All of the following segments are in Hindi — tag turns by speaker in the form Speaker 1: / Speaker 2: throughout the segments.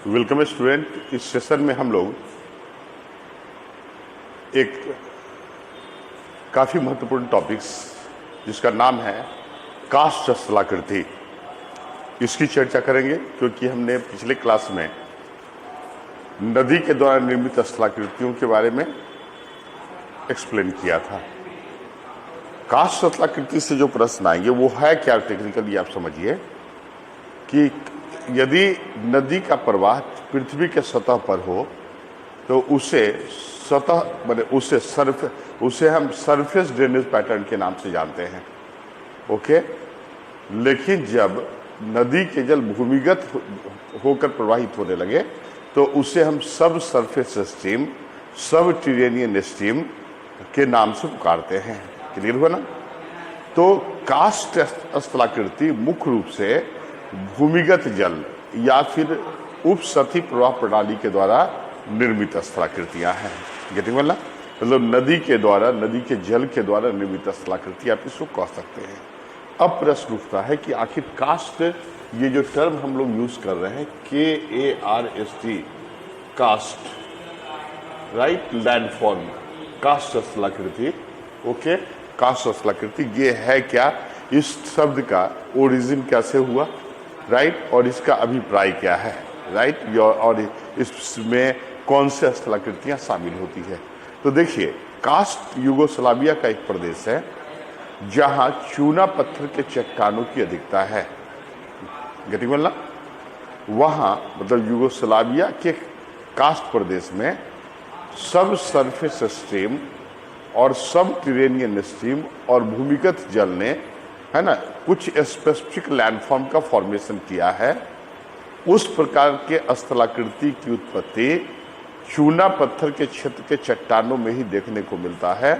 Speaker 1: Welcome student. इस सेशन में हम लोग एक काफ़ी महत्वपूर्ण टॉपिक्स जिसका नाम है कास्ट स्थलाकृति, इसकी चर्चा करेंगे, क्योंकि हमने पिछले क्लास में नदी के द्वारा निर्मित स्थलाकृतियों के बारे में एक्सप्लेन किया था। कास्ट स्थलाकृति से जो प्रश्न आएंगे वो है क्या, टेक्निकली आप समझिए कि यदि नदी का प्रवाह पृथ्वी के सतह पर हो तो उसे सतह माने उसे हम सरफेस ड्रेनेज पैटर्न के नाम से जानते हैं। ओके, लेकिन जब नदी के जल भूमिगत होकर प्रवाहित होने लगे तो उसे हम सब सरफेस स्ट्रीम, सब टेरेनियन स्ट्रीम के नाम से पुकारते हैं। क्लियर हुआ ना? तो कास्ट स्थलाकृति मुख्य रूप से भूमिगत जल या फिर उपसतही प्रवाह प्रणाली के द्वारा निर्मित स्थलाकृतियां हैं। गेटिंग वाला मतलब नदी के द्वारा, नदी के जल के द्वारा निर्मित स्थलाकृति आप इसको कह सकते हैं। अब प्रश्न उठता है कि आखिर कास्ट, ये जो टर्म हम लोग यूज कर रहे हैं KARST, karst, right, landform, karst स्थलाकृति। ओके, कास्ट स्थलाकृति ये है क्या, इस शब्द का ओरिजिन कैसे हुआ, राइट, और इसका अभिप्राय क्या है, राइट, और इसमें कौन से स्थलाकृतियां शामिल होती है। तो देखिए, कास्ट यूगोस्लाविया का एक प्रदेश है जहां चूना पत्थर के चट्टानों की अधिकता है। गेटिंग वाला, वहां मतलब यूगोस्लाविया के कास्ट प्रदेश में सब सरफेस स्ट्रीम और सब टेरेनियन स्ट्रीम और भूमिगत जल ने, है ना, कुछ स्पेसिफिक लैंडफॉर्म का फॉर्मेशन किया है। उस प्रकार के स्थलाकृति की उत्पत्ति चूना पत्थर के क्षेत्र के चट्टानों में ही देखने को मिलता है।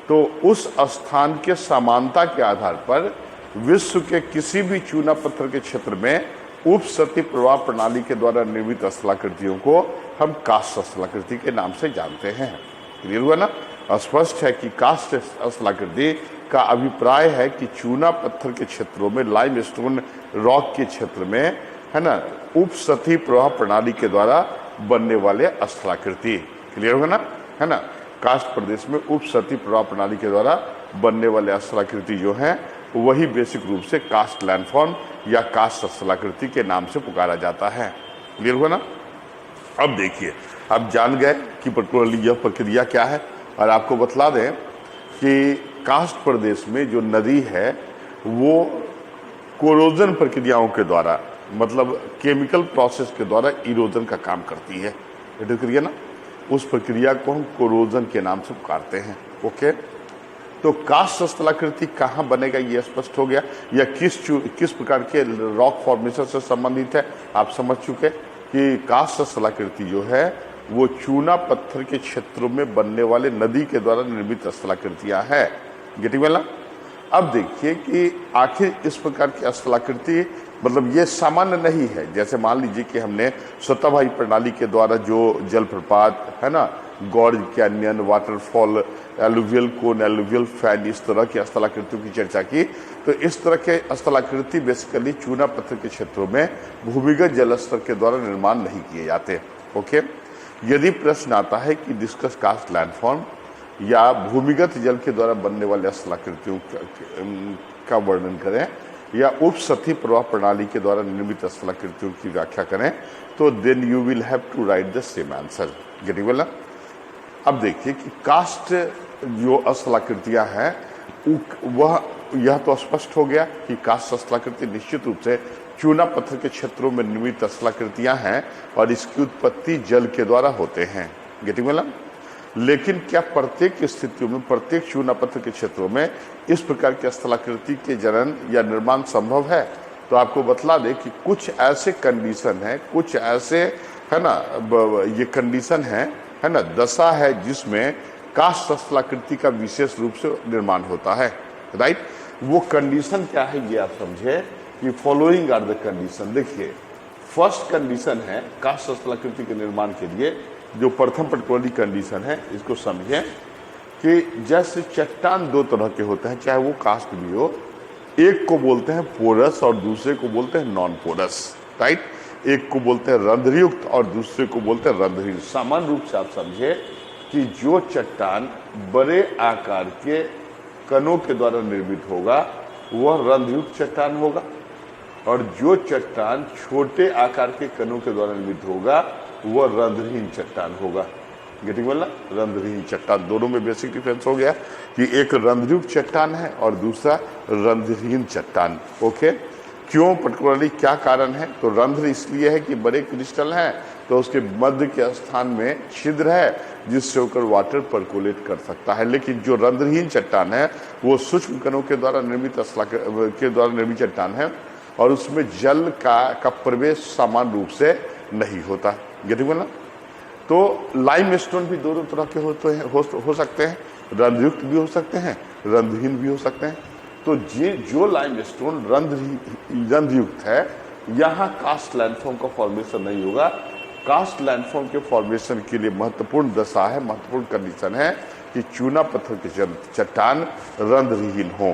Speaker 1: तो उस स्थान के समानता के आधार पर विश्व के किसी भी चूना पत्थर के क्षेत्र में उपसतही प्रवाह प्रणाली के द्वारा निर्मित स्थलाकृतियों को हम कास्ट स्थलाकृति के नाम से जानते हैं। क्लियर हुआ ना? स्पष्ट है कि कास्ट स्थलाकृति का अभिप्राय है कि चूना पत्थर के क्षेत्रों में, लाइमस्टोन रॉक के क्षेत्र में, है ना, उपसतही प्रवाह प्रणाली के द्वारा बनने वाले स्थलाकृति। क्लियर होगा ना? है ना, कास्ट प्रदेश में उपसतही प्रवाह प्रणाली के द्वारा बनने वाले स्थलाकृति जो है वही बेसिक रूप से कास्ट लैंडफॉर्म या कास्ट स्थलाकृति के नाम से पुकारा जाता है। क्लियर हुआ ना? अब देखिए, आप जान गए कि पर्टिकुलरली यह प्रक्रिया क्या है, और आपको बतला दें कि कास्ट प्रदेश में जो नदी है वो कोरोजन प्रक्रियाओं के द्वारा, मतलब केमिकल प्रोसेस के द्वारा इरोजन का काम करती है। प्रक्रिया ना, उस प्रक्रिया को हम कोरोजन के नाम से पुकारते हैं। ओके, तो कास्ट स्थलाकृति कहाँ बनेगा ये स्पष्ट हो गया, या किस प्रकार के रॉक फॉर्मेशन से संबंधित है आप समझ चुके कि कास्ट स्थलाकृति जो है वो चूना पत्थर के क्षेत्रों में बनने वाले नदी के द्वारा निर्मित स्थलाकृतियां है। गेटिंग वाला? अब देखिए कि आखिर इस प्रकार की स्थलाकृति मतलब ये सामान्य नहीं है। जैसे मान लीजिए कि हमने सतहवाही प्रणाली के द्वारा जो जलप्रपात, है ना, गॉर्ज कैनियन, वाटरफॉल, एलुवियल कोन, एलुवियल फैन, इस तरह की स्थलाकृतियों की चर्चा की, तो इस तरह के स्थलाकृति बेसिकली चूना पत्थर के क्षेत्रों में भूमिगत जल स्तर के द्वारा निर्माण नहीं किए जाते। ओके, यदि प्रश्न आता है कि डिस्कस कास्ट लैंडफॉर्म या भूमिगत जल के द्वारा बनने वाले स्थलाकृतियों का वर्णन करें या उपसतही प्रवाह प्रणाली के द्वारा निर्मित स्थलाकृतियों की व्याख्या करें, तो then you will have to write the same answer. Getting वाला? अब देखिए कि कास्ट जो स्थलाकृतियां हैं वह, यह तो स्पष्ट हो गया कि कास्ट स्थलाकृति निश्चित रूप से चूना पत्थर के क्षेत्रों में निर्मित स्थलाकृतियां हैं और इसकी उत्पत्ति जल के द्वारा होते हैं। गेटिंग वाला? लेकिन क्या प्रत्येक स्थितियों में, प्रत्येक चूना पत्थर के क्षेत्रों में इस प्रकार की स्थलाकृति के जनन या निर्माण संभव है? तो आपको बतला दें कि कुछ ऐसे कंडीशन है, कुछ ऐसे, है ना, ये कंडीशन है ना, दशा है जिसमें कास्ट स्थलाकृति का विशेष रूप से निर्माण होता है। राइट, वो कंडीशन क्या है ये आप समझे कि फॉलोइंग आर द कंडीशन। देखिए, फर्स्ट कंडीशन है कास्ट स्थलाकृति के निर्माण के लिए, जो प्रथम पर्टिकुलरली कंडीशन है, इसको समझें कि जैसे चट्टान दो तरह के होते हैं, चाहे वो कास्ट भी हो, एक को बोलते हैं पोरस और दूसरे को बोलते हैं नॉन पोरस। राइट, एक को बोलते हैं रंध्रयुक्त और दूसरे को बोलते हैं रंध्रहीन। सामान्य रूप से आप समझे कि जो चट्टान बड़े आकार के कणों के द्वारा निर्मित होगा वह रंध्रयुक्त चट्टान होगा, और जो चट्टान छोटे आकार के कणों के द्वारा निर्मित होगा वह रंध्रहीन चट्टान होगा। गेटिंग बोला, रंध्रहीन चट्टान। दोनों में बेसिक डिफरेंस हो गया कि एक रंध्रयुक्त चट्टान है और दूसरा रंध्रहीन चट्टान। ओके, क्यों पर्टिकुलरली, क्या कारण है? तो रंध्र इसलिए है कि बड़े क्रिस्टल हैं तो उसके मध्य के स्थान में छिद्र है जिससे होकर वाटर पर्कुलेट कर सकता है। लेकिन जो रंध्रहीन चट्टान है वो सूक्ष्म कणों के द्वारा निर्मित चट्टान है और उसमें जल का प्रवेश समान रूप से नहीं होता। गेटिंग बोला। तो लाइमस्टोन भी दोनों तरह के होते हैं, हो सकते हैं, रंध्रयुक्त भी हो सकते हैं, रंध्रहीन भी हो सकते हैं। तो जो लाइमस्टोन रंध्रयुक्त है यहाँ कास्ट लैंडफॉर्म का फॉर्मेशन नहीं होगा। कास्ट लैंडफॉर्म के फॉर्मेशन के लिए महत्वपूर्ण दशा है, महत्वपूर्ण कंडीशन है कि चूना पत्थर के चट्टान रंध्रहीन हो।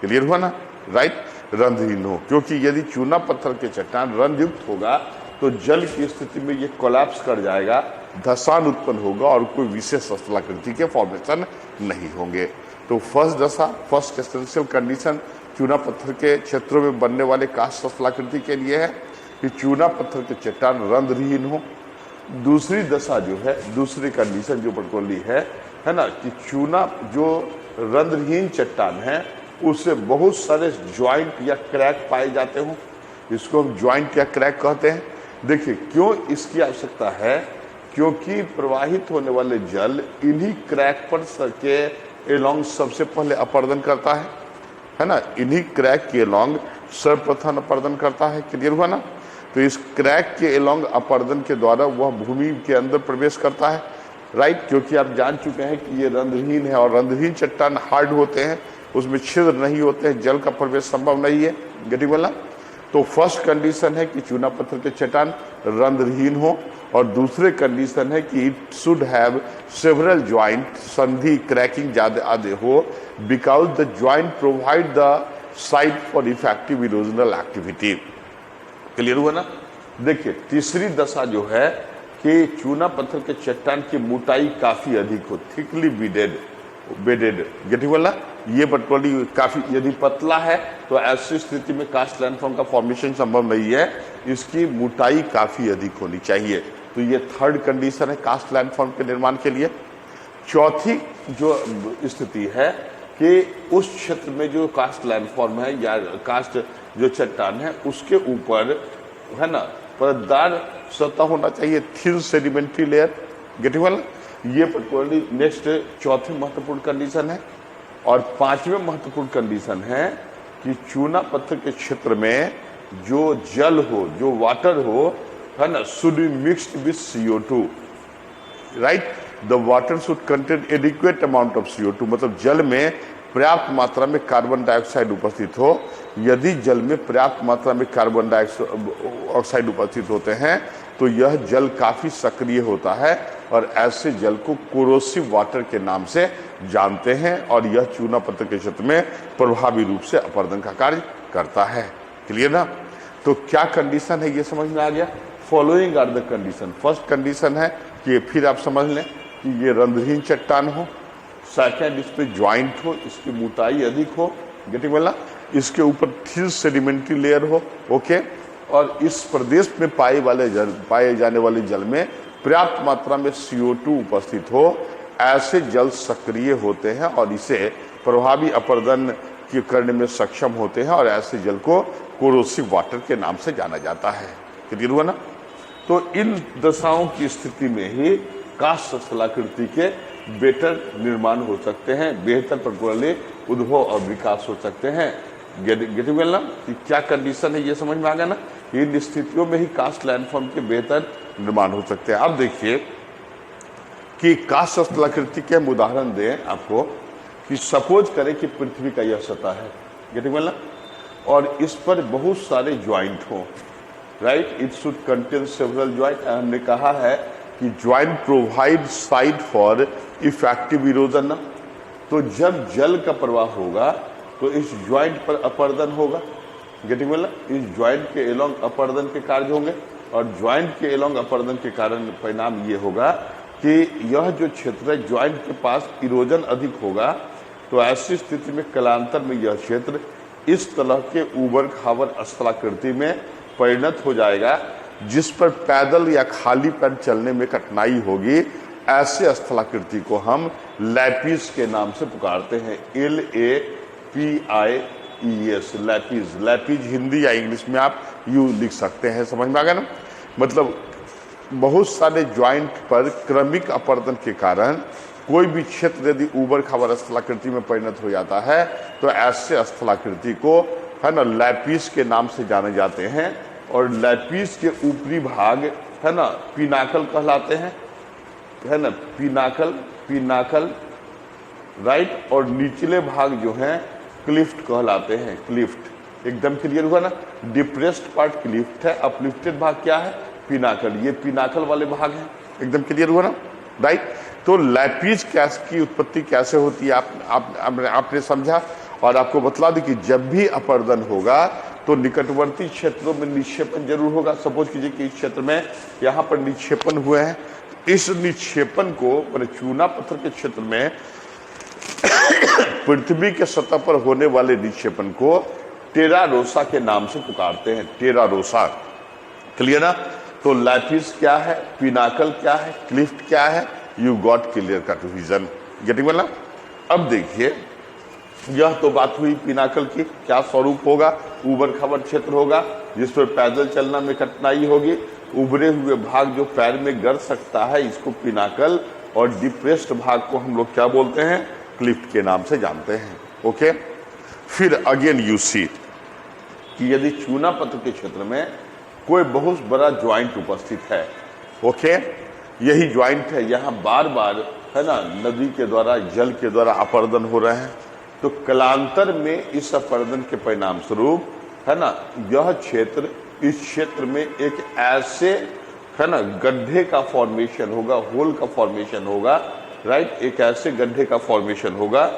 Speaker 1: क्लियर हुआ ना? राइट, रंध्रहीन हो, क्योंकि यदि चूना पत्थर के चट्टान रंध्रयुक्त होगा तो जल की स्थिति में ये कोलैप्स कर जाएगा, धसान उत्पन्न होगा और कोई विशेष स्थलाकृति के फॉर्मेशन नहीं होंगे। तो फर्स्ट दशा, फर्स्ट एसेंशियल कंडीशन चूना पत्थर के क्षेत्रों में बनने वाले कास्ट स्थलाकृति के लिए है कि चूना पत्थर के चट्टान रंध्रहीन हो। दूसरी दशा जो है, दूसरी कंडीशन जो पर्टिकुलरली है ना, कि चूना जो रंध्रहीन चट्टान है उससे बहुत सारे ज्वाइंट या क्रैक पाए जाते हों, इसको हम ज्वाइंट या क्रैक कहते हैं। देखिए क्यों इसकी आवश्यकता है, क्योंकि प्रवाहित होने वाले जल इन्हीं क्रैक पर के एलोंग सबसे पहले अपर्दन करता है ना, इन्हीं क्रैक के एलोंग सर्वप्रथम अपर्दन करता है। क्लियर हुआ ना? तो इस क्रैक के एलोंग अपर्दन के द्वारा वह भूमि के अंदर प्रवेश करता है। राइट, क्योंकि आप जान चुके हैं कि ये रंध्रहीन है और रंध्रहीन चट्टान हार्ड होते हैं, उसमें छिद्र नहीं होते हैं, जल का प्रवेश संभव नहीं है। गेटिंग बोला। तो फर्स्ट कंडीशन है कि चूना पत्थर के चट्टान रंध्रहीन हो, और दूसरे कंडीशन है कि it should have several joint, संधि क्रैकिंग ज्यादा आदि हो, because the joint provide the site for effective erosional activity. Clear हुआ ना? देखिए तीसरी दशा जो है कि चूना पत्थर के चट्टान की मोटाई काफी अधिक हो, थिकली बेडेड। गेटिंग बोला, ये पर्टिकुलरली काफी यदि पतला है तो ऐसी स्थिति में कास्ट लैंडफॉर्म का फॉर्मेशन संभव नहीं है, इसकी मोटाई काफी अधिक होनी चाहिए। तो ये थर्ड कंडीशन है कास्ट लैंडफॉर्म के निर्माण के लिए। चौथी जो स्थिति है कि उस क्षेत्र में जो कास्ट लैंडफॉर्म है या कास्ट जो चट्टान है उसके ऊपर है ना परतदार सतह होना चाहिए, थिन सेडिमेंट्री लेयर। गेटिंग वाला, ये पर्टिकुलरली नेक्स्ट चौथी महत्वपूर्ण कंडीशन है। और पांचवें महत्वपूर्ण कंडीशन है कि चूना पत्थर के क्षेत्र में जो जल हो, जो वाटर हो, है ना, should be mixed with CO2। Right, the water should contain adequate amount of CO2, मतलब जल में पर्याप्त मात्रा में कार्बन डाइऑक्साइड उपस्थित हो। यदि जल में पर्याप्त मात्रा में कार्बन डाइऑक्साइड उपस्थित होते हैं तो यह जल काफी सक्रिय होता है और ऐसे जल को कोरोसिव वाटर के नाम से जानते हैं, और यह चूना पत्थर के क्षेत्र में प्रभावी रूप से अपर्दन का कार्य करता है। क्लियर ना? तो क्या कंडीशन है ये समझ में आ गया। Following are the condition. First condition है कि फिर आप समझ लें कि ये रंध्रहीन चट्टान हो। सेकेंड, इस पे ज्वाइंट हो, इसकी मोटाई अधिक हो। गेटिंग वाला, इसके ऊपर थिन सेडिमेंट्री लेयर हो। ओके, और इस प्रदेश में पाए जाने वाले जल में पर्याप्त मात्रा में CO2 उपस्थित हो। ऐसे जल सक्रिय होते हैं और इसे प्रभावी अपर्दन करने में सक्षम होते हैं, और ऐसे जल को कोरोसिव वाटर के नाम से जाना जाता है। क्लियर हुआ ना? तो इन दशाओं की स्थिति में ही कास्ट स्थलाकृति के बेटर निर्माण हो सकते हैं, बेहतर पर्टिकुलरली उद्भव और विकास हो सकते हैं। गेटिंग वेल ना? क्या कंडीशन है ये समझ में आ गया ना? इन स्थितियों में ही कास्ट लैंडफॉर्म के बेहतर निर्माण हो सकते हैं। अब देखिए कि कास्ट स्थलाकृति के हम उदाहरण दें आपको, कि सपोज करें कि पृथ्वी का यह सतह है। गेटिंग वेल ना? और इस पर बहुत सारे ज्वाइंट हों। Right, it should contain several joint. हमने कहा है कि joint provide site for effective erosion. तो जब जल का प्रवाह होगा तो इस ज्वाइंट पर अपर्दन होगा। गेटिंग वेल, इस ज्वाइंट के एलोंग अपर्दन के कार्य होंगे और ज्वाइंट के एलोंग अपरदन के कारण परिणाम ये होगा कि यह जो क्षेत्र है ज्वाइंट के पास इरोजन अधिक होगा। तो ऐसी स्थिति में कालांतर में यह क्षेत्र इस तरह के ऊबड़ खाबड़ स्थलाकृति में परिणत हो जाएगा, जिस पर पैदल या खाली पैर चलने में कठिनाई होगी। ऐसे स्थलाकृति को हम लैपिस के नाम से पुकारते हैं। LAPIES, Lapis. लैपिस हिंदी या इंग्लिश में आप यू लिख सकते हैं। समझ में आ गया ना? मतलब बहुत सारे ज्वाइंट पर क्रमिक अपरदन के कारण कोई भी क्षेत्र यदि ऊबड़ खाबड़ स्थलाकृति में परिणत हो जाता है तो ऐसे स्थलाकृति को, है ना, लैपिस के नाम से जाने जाते हैं। और लैपिस के ऊपरी भाग, है ना, पिनाकल कहलाते हैं, है ना, पिनाकल राइट। और निचले भाग जो हैं क्लिफ्ट कहलाते हैं। क्लिफ्ट एकदम क्लियर हुआ ना? डिप्रेस्ड पार्ट क्लिफ्ट है, अपलिफ्टेड भाग क्या है? पिनाकल। ये पिनाकल वाले भाग हैं। एकदम क्लियर हुआ ना? राइट। तो लैपिस की उत्पत्ति कैसे होती है आपने समझा। और आपको बतला दी कि जब भी अपरदन होगा तो निकटवर्ती क्षेत्रों में निक्षेपन जरूर होगा। सपोज कीजिए कि इस क्षेत्र में यहाँ पर निक्षेपन हुए हैं, इस निक्षेपन को चूना पत्थर के क्षेत्र में पृथ्वी के सतह पर होने वाले निक्षेपन को टेरा रोसा के नाम से पुकारते हैं। टेरा रोसा। क्लियर ना? तो लैपिस क्या है, पिनाकल क्या है, क्लिफ्ट क्या है, you got clear cut vision. Getting well ना? अब देखिए, यह तो बात हुई पिनाकल की। क्या स्वरूप होगा? ऊबड़ खाबड़ क्षेत्र होगा जिस पर पैदल चलना में कठिनाई होगी। उभरे हुए भाग जो पैर में गड़ सकता है इसको पिनाकल, और डिप्रेस्ड भाग को हम लोग क्या बोलते हैं? क्लिफ्ट के नाम से जानते हैं। ओके। फिर अगेन यू सी कि यदि चूना पत्थर के क्षेत्र में कोई बहुत बड़ा ज्वाइंट उपस्थित है, ओके, यही ज्वाइंट है, यहाँ बार बार, है ना, नदी के द्वारा, जल के द्वारा अपरदन हो रहे हैं, तो कालांतर में इस अपरदन के परिणाम स्वरूप, है ना, यह क्षेत्र, इस क्षेत्र में एक ऐसे, है ना, गड्ढे का फॉर्मेशन होगा, होल का फॉर्मेशन होगा, राइट। एक ऐसे गड्ढे का फॉर्मेशन होगा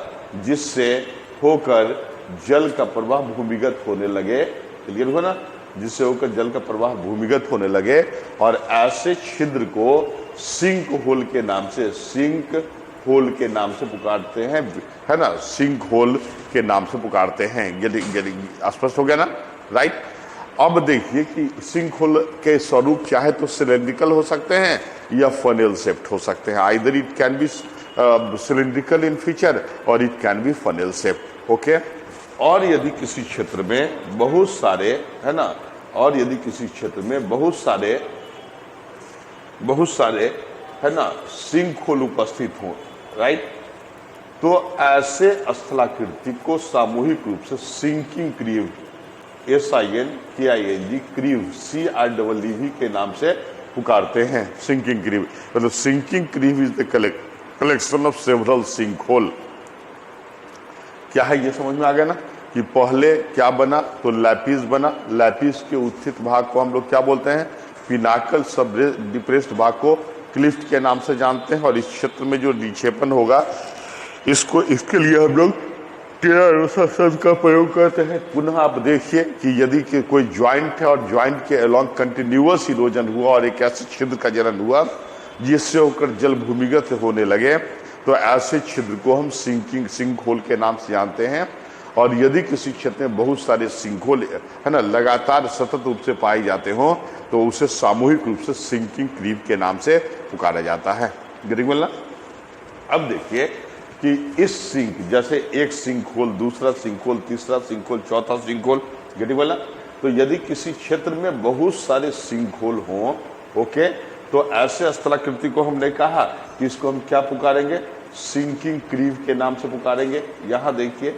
Speaker 1: जिससे होकर जल का प्रवाह भूमिगत होने लगे। क्लियर हुआ ना? जिससे होकर जल का प्रवाह भूमिगत होने लगे, और ऐसे छिद्र को सिंक होल के नाम से, सिंक होल के नाम से पुकारते हैं, है ना, सिंक होल के नाम से पुकारते हैं। स्पष्ट हो गया ना? राइट। अब देखिए कि सिंक होल के स्वरूप चाहे तो सिलेंड्रिकल हो सकते हैं या फनेल शेप्ड हो सकते हैं। Either it can be cylindrical in feature और it can be funnel shaped. Okay. और यदि किसी क्षेत्र में बहुत सारे, है ना, और यदि किसी क्षेत्र में बहुत सारे, है ना, सिंक होल उपस्थित हों, राइट, तो ऐसे स्थलाकृति को सामूहिक रूप से सिंकिंग क्रीव, SINKING क्रीव, CREEV के नाम से पुकारते हैं। सिंकिंग क्रीव मतलब सिंकिंग क्रीव is the collection of several sink hole. क्या है ये समझ में आ गया ना? कि पहले क्या बना? तो लैपिस बना। लैपिस के उत्थित भाग को हम लोग क्या बोलते हैं? पिनाकल। सब डिप्रेस्ड भाग को क्लिफ्ट के नाम से जानते हैं। और इस क्षेत्र में जो निक्षेपन होगा इसके लिए हम लोग टेरा रोसा शब्द का प्रयोग करते हैं। पुनः आप देखिए कि यदि कोई ज्वाइंट है और ज्वाइंट के अलोंग कंटिन्यूअस इरोजन हुआ और एक ऐसे छिद्र का जनन हुआ जिससे होकर जल भूमिगत होने लगे, तो ऐसे छिद्र को हम सिंक होल के नाम से जानते हैं। और यदि किसी क्षेत्र में बहुत सारे सिंक होल, है ना, लगातार सतत रूप से पाए जाते हों तो उसे सामूहिक रूप से सिंकिंग क्रीव के नाम से पुकारा जाता है। गेटिंग वेल ना? अब देखिए कि इस सिंक, जैसे एक सिंक होल, दूसरा सिंक होल, तीसरा सिंक होल, चौथा सिंक होल, गेटिंग वेल ना? तो यदि किसी क्षेत्र में बहुत सारे सिंक होल हों, ओके, तो ऐसे स्थलाकृति को हमने कहा कि इसको हम क्या पुकारेंगे? सिंकिंग क्रीव के नाम से पुकारेंगे। यहाँ देखिए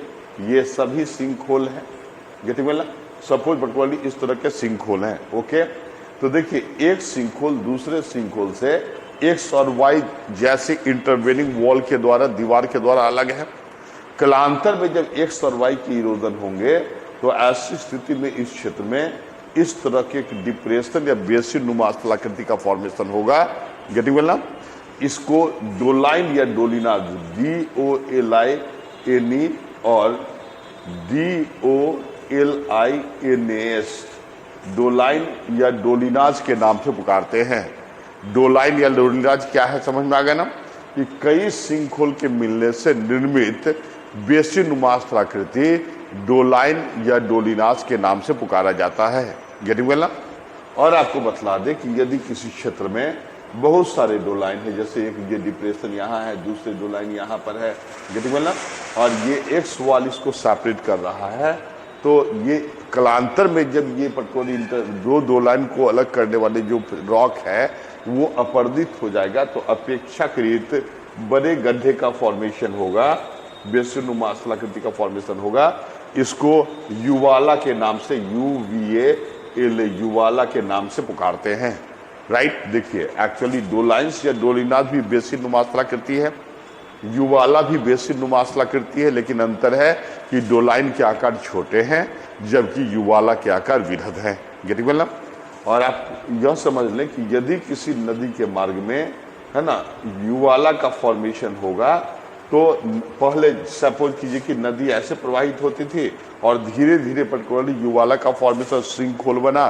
Speaker 1: ये सभी सिंक होल हैं। गेटिंग वेल ना? सपोज बटवाली इस तरह के सिंक होल हैं। ओके। तो देखिए एक सिंक होल दूसरे सिंक होल से एक सर्वाइव जैसे इंटरवेनिंग वॉल के द्वारा, दीवार के द्वारा अलग है। कालांतर में जब एक सर्वाइव की इरोजन होंगे तो ऐसी स्थिति में इस क्षेत्र में इस तरह के डिप्रेशन या बेसिन नुमा स्थलाकृति का फॉर्मेशन होगा। गेटिंग वेल ना? इसको डोलाइन या डोलिना, DOLINE और DOLINAS, डोलाइन या डोलिनाज के नाम से पुकारते हैं। डोलाइन या डोलिनाज क्या है, समझ में आ गया ना, कि कई सिंखोल के मिलने से निर्मित बेसिनुमा स्थलाकृति डोलाइन या डोलिनाज के नाम से पुकारा जाता है। गेटिंग वेल ना। और आपको बतला दें कि यदि किसी क्षेत्र में बहुत सारे डोलाइन है, जैसे एक ये डिप्रेशन यहाँ है, दूसरे डोलाइन यहाँ पर है, गेटिंग वेल ना, और ये एक्स वाल इसको सेपरेट कर रहा है, तो ये कालांतर में जब ये पर्टिकुलर दो डोलाइन को अलग करने वाले जो रॉक है वो अपर्दित हो जाएगा, तो अपेक्षाकृत बड़े गड्ढे का फॉर्मेशन होगा, बेसिनुमा स्थलाकृति का फॉर्मेशन होगा। इसको युवाला के नाम से, UVAL युवाला के नाम से पुकारते हैं। राइट, देखिए एक्चुअली डोलाइंस या डोलिनाज भी बेसिनुमा स्थलाकृति है, युवाला भी बेसिनुमा स्थलाकृति है, लेकिन अंतर है कि डोलाइन के आकार छोटे हैं जबकि युवाला के आकार वृहद हैं। गेटिंग वेल ना। और आप यह समझ लें कि यदि किसी नदी के मार्ग में, है ना, युवाला का फॉर्मेशन होगा, तो पहले सपोज कीजिए कि नदी ऐसे प्रवाहित होती थी और धीरे धीरे पर्टिकुलरली युवाला का फॉर्मेशन सिंक होल बना,